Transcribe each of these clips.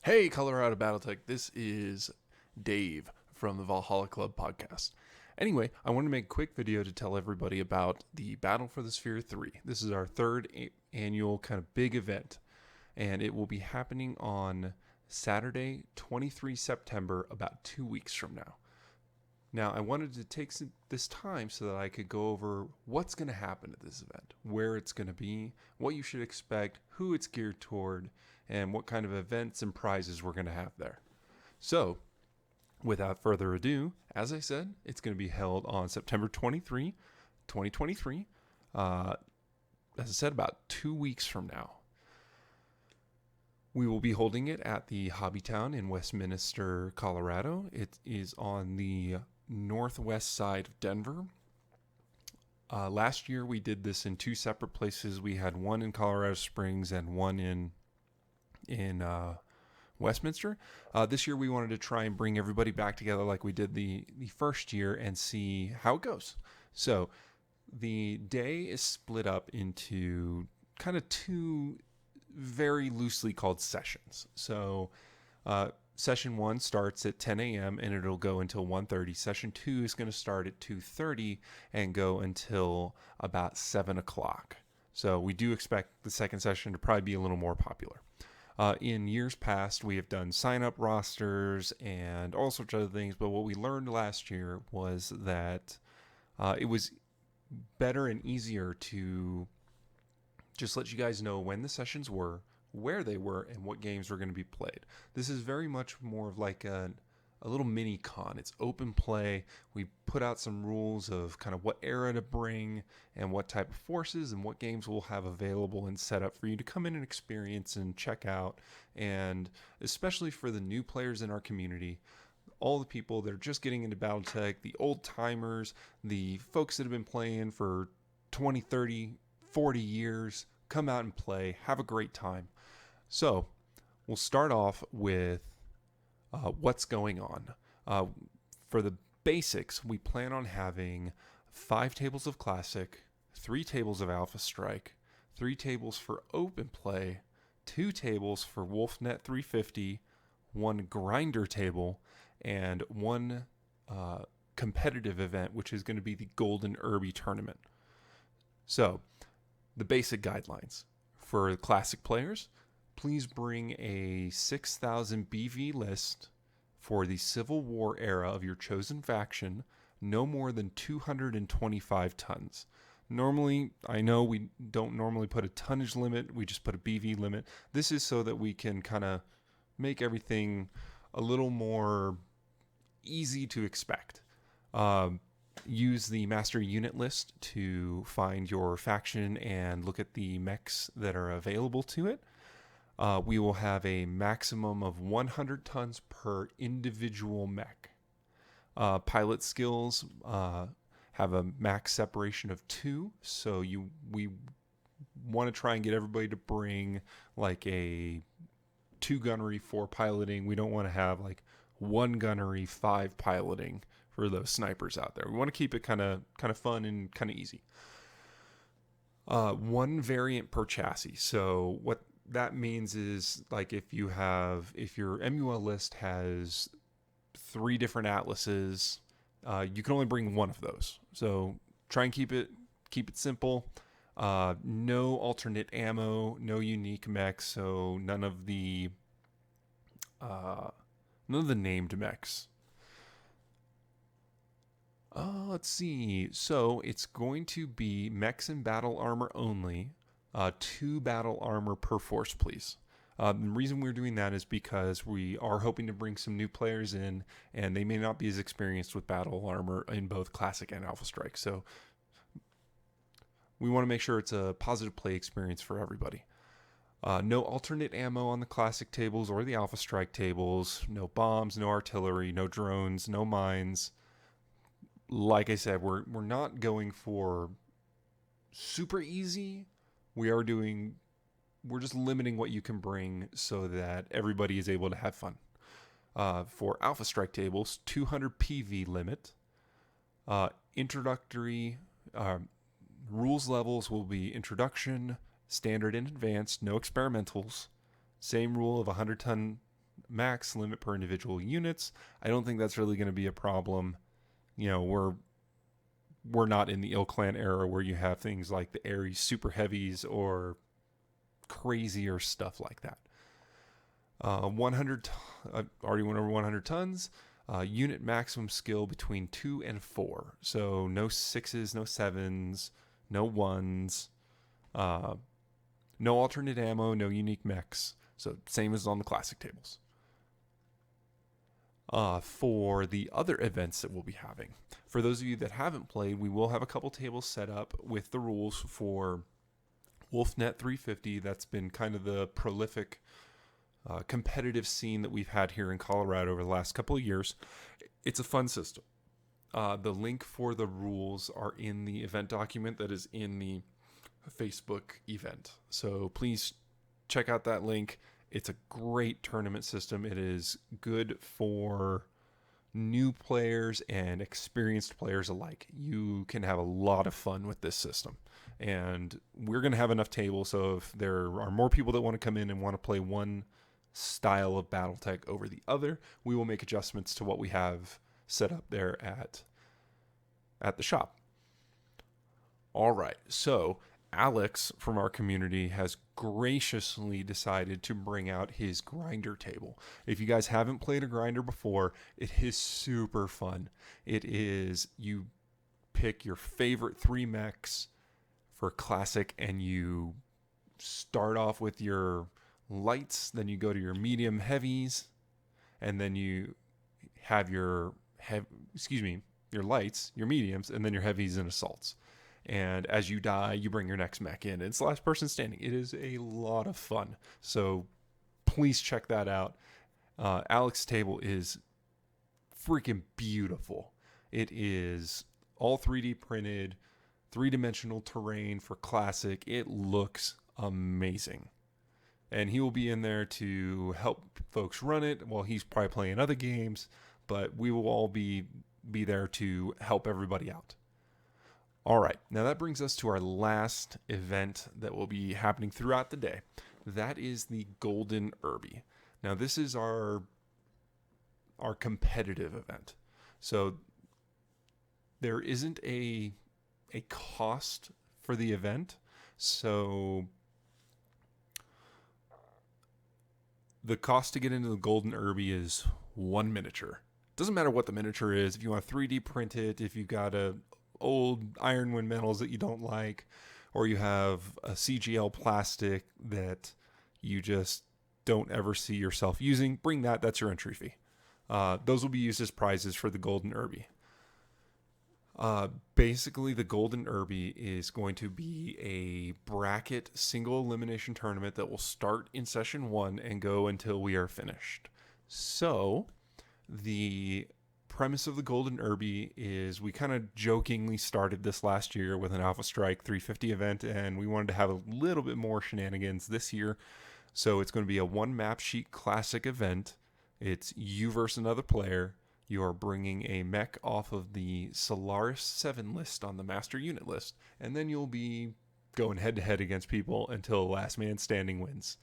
Hey, Colorado Battletech. This is Dave from the Valhalla Club podcast. Anyway, I want to make a quick video to tell everybody about the Battle for the Sphere 3. This is our third annual kind of big event, and it will be happening on Saturday, 23 September, about 2 weeks from now. Now, I wanted to take this time so that I could go over what's going to happen at this event, where it's going to be, what you should expect, who it's geared toward, and what kind of events and prizes we're going to have there. So, without further ado, as I said, it's going to be held on September 23, 2023. As I said, about 2 weeks from now. We will be holding it at the Hobbytown in Westminster, Colorado. It is on the northwest side of Denver. Last year we did this in two separate places. We had one in Colorado Springs and one in Westminster. This year we wanted to try and bring everybody back together like we did the first year and see how it goes. So the day is split up into kind of two very loosely called sessions. So Session 1 starts at 10 a.m. and it'll go until 1:30. Session 2 is going to start at 2:30 and go until about 7 o'clock. So we do expect the second session to probably be a little more popular. In years past, we have done sign-up rosters and all sorts of other things, but what we learned last year was that it was better and easier to just let you guys know when the sessions were, where they were, and what games were going to be played. This is very much more of like a little mini con. It's open play. We put out some rules of kind of what era to bring and what type of forces and what games we'll have available and set up for you to come in and experience and check out. And especially for the new players in our community, all the people that are just getting into Battletech, the old timers, the folks that have been playing for 20, 30, 40 years, come out and play, have a great time. So we'll start off with what's going on. For the basics, we plan on having 5 tables of Classic, 3 tables of Alpha Strike, 3 tables for Open Play, 2 tables for WolfNet 350, 1 Grinder table, and 1 competitive event, which is going to be the Golden Irby Tournament. So, the basic guidelines. For Classic players, please bring a 6,000 BV list for the Civil War era of your chosen faction, no more than 225 tons. Normally, I know we don't normally put a tonnage limit, we just put a BV limit. This is so that we can kind of make everything a little more easy to expect. Use the master unit list to find your faction and look at the mechs that are available to it. We will have a maximum of 100 tons per individual mech. Pilot skills have a max separation of 2, so we want to try and get everybody to bring like a 2 gunnery, 4 piloting. We don't want to have like 1 gunnery, 5 piloting for those snipers out there. We want to keep it kind of fun and kind of easy. 1 variant per chassis. So what that means is like if your MUL list has 3 different atlases, you can only bring 1 of those. So try and keep it simple. No alternate ammo, no unique mechs, so none of the named mechs. Let's see. So it's going to be mechs and battle armor only. 2 battle armor per force, please. The reason we're doing that is because we are hoping to bring some new players in, and they may not be as experienced with battle armor in both Classic and Alpha Strike. So we want to make sure it's a positive play experience for everybody. No alternate ammo on the Classic tables or the Alpha Strike tables. No bombs, no artillery, no drones, no mines. Like I said, we're not going for super easy. We're just limiting what you can bring so that everybody is able to have fun. For Alpha Strike tables, 200 PV limit. Introductory rules levels will be Introduction, Standard, and Advanced. No experimentals. Same rule of 100 ton max limit per individual units. I don't think that's really going to be a problem. We're not in the Ill Clan era where you have things like the Ares super heavies or crazier stuff like that. 100, I already went over 100 tons. Unit maximum skill between 2 and 4. So no 6s, no 7s, no 1s. No alternate ammo, no unique mechs. So same as on the classic tables. For the other events that we'll be having, for those of you that haven't played, we will have a couple tables set up with the rules for WolfNet 350. That's been kind of the prolific competitive scene that we've had here in Colorado over the last couple of years. It's a fun system. The link for the rules are in the event document that is in the Facebook event. So please check out that link. It's a great tournament system. It is good for new players and experienced players alike. You can have a lot of fun with this system. And we're going to have enough tables, so if there are more people that want to come in and want to play one style of Battletech over the other, we will make adjustments to what we have set up there at the shop. All right, so Alex from our community has graciously decided to bring out his grinder table. If you guys haven't played a grinder before, it is super fun. It is, you pick your favorite 3 mechs for classic, and you start off with your lights, then you go to your medium heavies, and then you have your lights, your mediums, and then your heavies and assaults. And as you die, you bring your next mech in. It's last person standing. It is a lot of fun. So please check that out. Alex's table is freaking beautiful. It is all 3D printed, 3-dimensional terrain for classic. It looks amazing. And he will be in there to help folks run it while he's probably playing other games. But we will all be there to help everybody out. All right, now that brings us to our last event that will be happening throughout the day. That is the Golden Irby. Now this is our competitive event. So there isn't a cost for the event. So the cost to get into the Golden Irby is 1 miniature. Doesn't matter what the miniature is. If you want to 3D print it, if you got a old ironwood metals that you don't like, or you have a CGL plastic that you just don't ever see yourself using, bring that. That's your entry fee. Those will be used as prizes for the Golden Irby. Basically, the Golden Irby is going to be a bracket single elimination tournament that will start in session 1 and go until we are finished. So the premise of the Golden Irby is, we kind of jokingly started this last year with an Alpha Strike 350 event, and we wanted to have a little bit more shenanigans this year. So it's going to be a 1 map sheet classic event. It's you versus another player. You are bringing a mech off of the Solaris 7 list on the master unit list, and then you'll be going head to head against people until last man standing wins.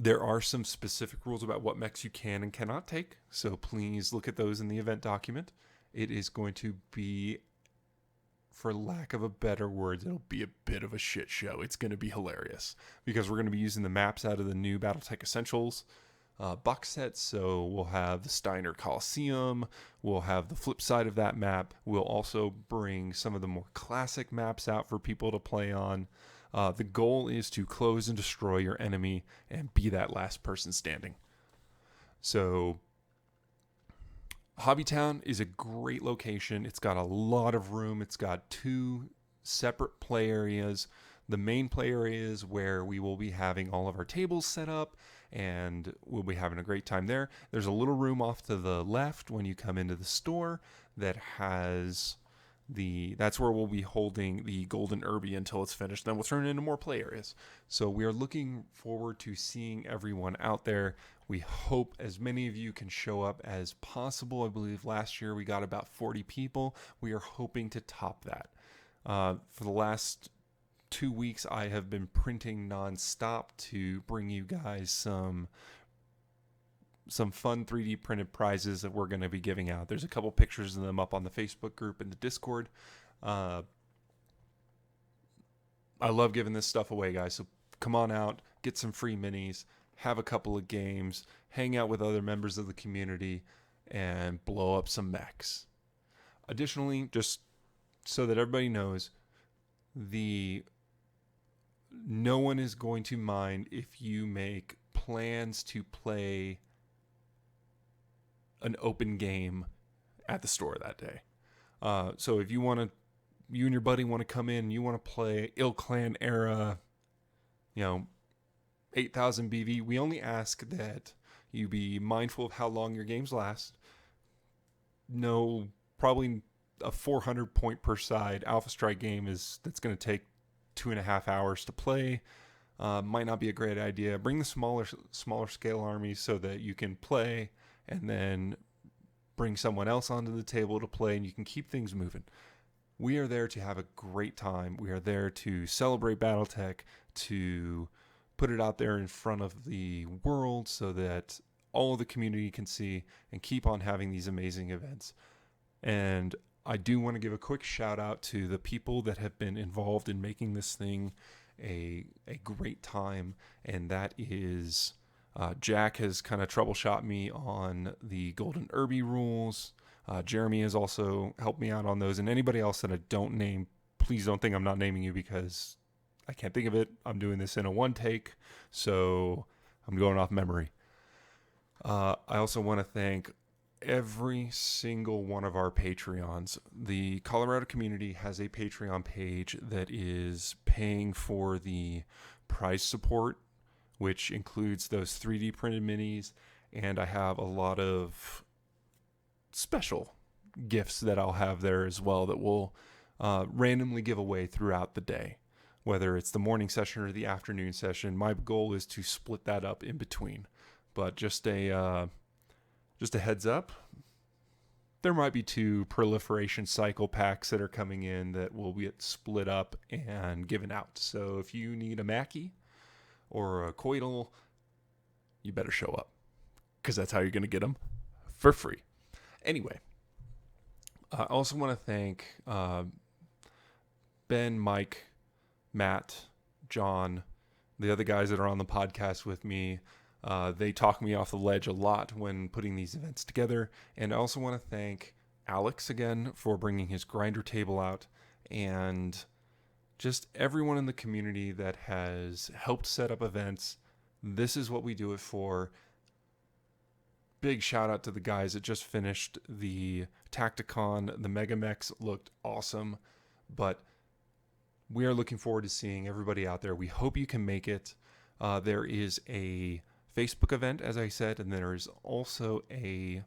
There are some specific rules about what mechs you can and cannot take, so please look at those in the event document. It is going to be, for lack of a better word, it'll be a bit of a shit show. It's going to be hilarious, because we're going to be using the maps out of the new Battletech Essentials box set. So we'll have the Steiner Coliseum, we'll have the flip side of that map. We'll also bring some of the more classic maps out for people to play on. The goal is to close and destroy your enemy and be that last person standing. So Hobbytown is a great location. It's got a lot of room. It's got 2 separate play areas. The main play area is where we will be having all of our tables set up, and we'll be having a great time there. There's a little room off to the left when you come into the store that has that's where we'll be holding the Golden Irby until it's finished. Then we'll turn it into more play areas. So we are looking forward to seeing everyone out there. We hope as many of you can show up as possible. I believe last year we got about 40 people. We are hoping to top that. For the last 2 weeks, I have been printing nonstop to bring you guys some some fun 3D printed prizes that we're going to be giving out. There's a couple pictures of them up on the Facebook group and the Discord. I love giving this stuff away, guys. So come on out, get some free minis, have a couple of games, hang out with other members of the community, and blow up some mechs. Additionally, just so that everybody knows, no one is going to mind if you make plans to play an open game at the store that day. So if you and your buddy want to come in and you want to play Ill Clan era, 8,000 BV, we only ask that you be mindful of how long your games last. No, probably a 400 point per side Alpha Strike game that's going to take 2.5 hours to play. Might not be a great idea. Bring the smaller scale armies so that you can play and then bring someone else onto the table to play, and you can keep things moving. We are there to have a great time. We are there to celebrate Battletech, to put it out there in front of the world so that all of the community can see and keep on having these amazing events. And I do want to give a quick shout out to the people that have been involved in making this thing a great time, and that is Jack has kind of troubleshot me on the Golden Irby rules. Jeremy has also helped me out on those, and anybody else that I don't name, please don't think I'm not naming you because I can't think of it. I'm doing this in a one take, so I'm going off memory. I also want to thank every single one of our Patreons. The Colorado community has a Patreon page that is paying for the prize support, which includes those 3D printed minis, and I have a lot of special gifts that I'll have there as well that we'll randomly give away throughout the day, whether it's the morning session or the afternoon session. My goal is to split that up in between, but just a heads up, there might be 2 proliferation cycle packs that are coming in that will get split up and given out. So if you need a Mackie or a Coital, you better show up, because that's how you're going to get them for free. Anyway, I also want to thank Ben, Mike, Matt, John, the other guys that are on the podcast with me. They talk me off the ledge a lot when putting these events together. And I also want to thank Alex again for bringing his grinder table out, and just everyone in the community that has helped set up events. This is what we do it for. Big shout out to the guys that just finished the Tacticon. The Megamechs looked awesome, but we are looking forward to seeing everybody out there. We hope you can make it. There is a Facebook event, as I said, and there is also an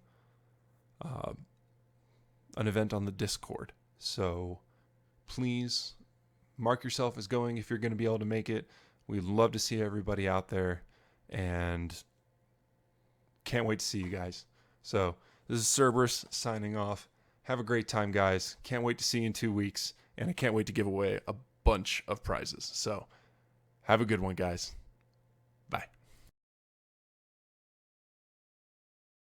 event on the Discord. So please mark yourself as going if you're going to be able to make it. We'd love to see everybody out there, and can't wait to see you guys. So this is Cerberus signing off. Have a great time, guys. Can't wait to see you in 2 weeks, and I can't wait to give away a bunch of prizes. So have a good one, guys.